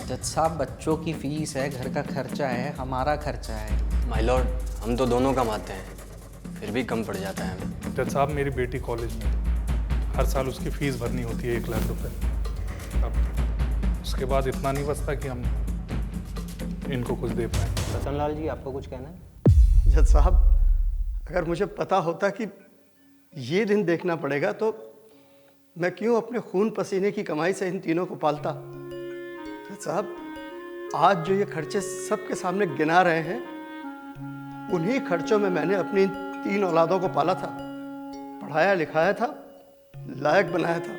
जज साहब, बच्चों की फीस है, घर का खर्चा है, हमारा खर्चा है। माय लॉर्ड, हम तो दोनों कमाते हैं, फिर भी कम पड़ जाता है हमें। जज साहब, मेरी बेटी कॉलेज में है। हर साल उसकी फीस भरनी होती है 1 लाख रुपए। अब उसके बाद इतना नहीं बचता कि हम इनको कुछ दे पाए। रतनलाल जी, आपको कुछ कहना है? जज साहब, अगर मुझे पता होता कि ये दिन देखना पड़ेगा तो मैं क्यों अपने खून पसीने की कमाई से इन तीनों को पालता। जज साहब, आज जो ये खर्चे सबके सामने गिना रहे हैं, उन्हीं खर्चों में मैंने अपनी इन 3 औलादों को पाला था, पढ़ाया लिखाया था, लायक बनाया था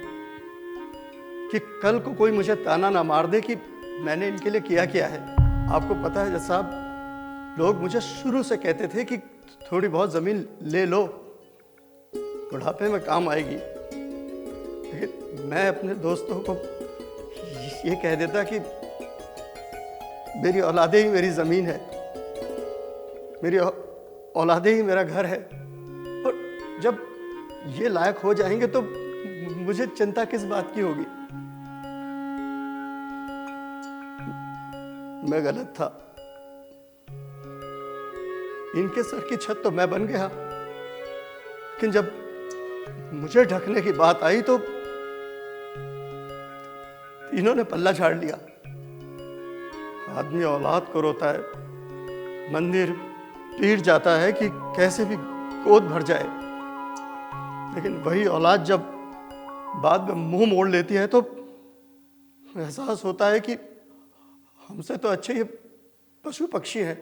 कि कल को कोई मुझे ताना ना मार दे कि मैंने इनके लिए किया है। आपको पता है जज साहब, लोग मुझे शुरू से कहते थे कि थोड़ी बहुत ज़मीन ले लो, बुढ़ापे में काम आएगी। लेकिन मैं अपने दोस्तों को ये कह देता कि मेरी औलादे ही मेरी ज़मीन है, मेरी औलादे ही मेरा घर है, और जब ये लायक हो जाएंगे तो मुझे चिंता किस बात की होगी। मैं गलत था, इनके सर की छत तो मैं बन गया, लेकिन जब मुझे ढकने की बात आई तो इन्होंने पल्ला झाड़ लिया। आदमी औलाद को रोता है, मंदिर पीट जाता है कि कैसे भी गोद भर जाए, लेकिन वही औलाद जब बाद में मुंह मोड़ लेती है तो एहसास होता है कि हमसे तो अच्छे ये पशु पक्षी हैं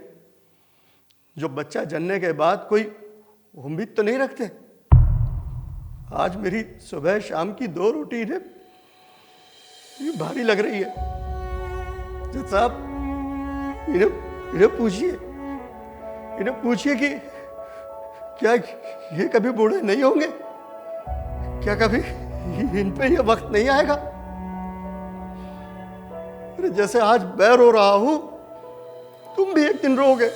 जो बच्चा जनने के बाद कोई उम्मीद तो नहीं रखते। आज मेरी सुबह शाम की 2 रोटी इन्हें भारी लग रही है। जज साहब, इन्हें पूछिए कि क्या ये कभी बूढ़े नहीं होंगे? क्या कभी इन पे ये वक्त नहीं आएगा? अरे जैसे आज मैं रो रहा हूं, तुम भी एक दिन रोगे।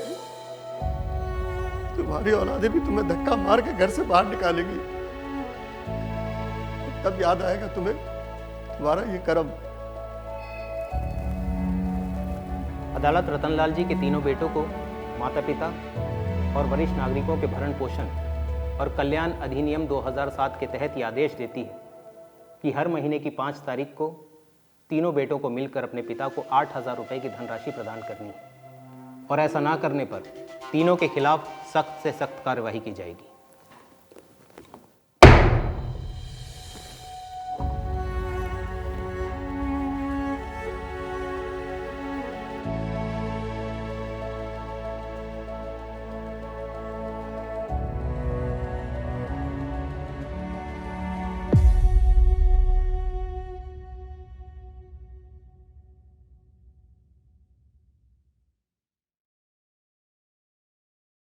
तुम्हारी औलादें भी तुम्हें धक्का मार के घर से बाहर निकालेंगी, तब याद आएगा तुम्हें तुम्हारा ये कर्म। अदालत रतनलाल जी के तीनों बेटों को माता पिता और वरिष्ठ नागरिकों के भरण पोषण और कल्याण अधिनियम 2007 के तहत ये आदेश देती है कि हर महीने की 5 तारीख को तीनों बेटों को मिलकर अपने पिता को 8,000 रुपये की धनराशि प्रदान करनी है, और ऐसा ना करने पर तीनों के खिलाफ सख्त से सख्त कार्रवाई की जाएगी।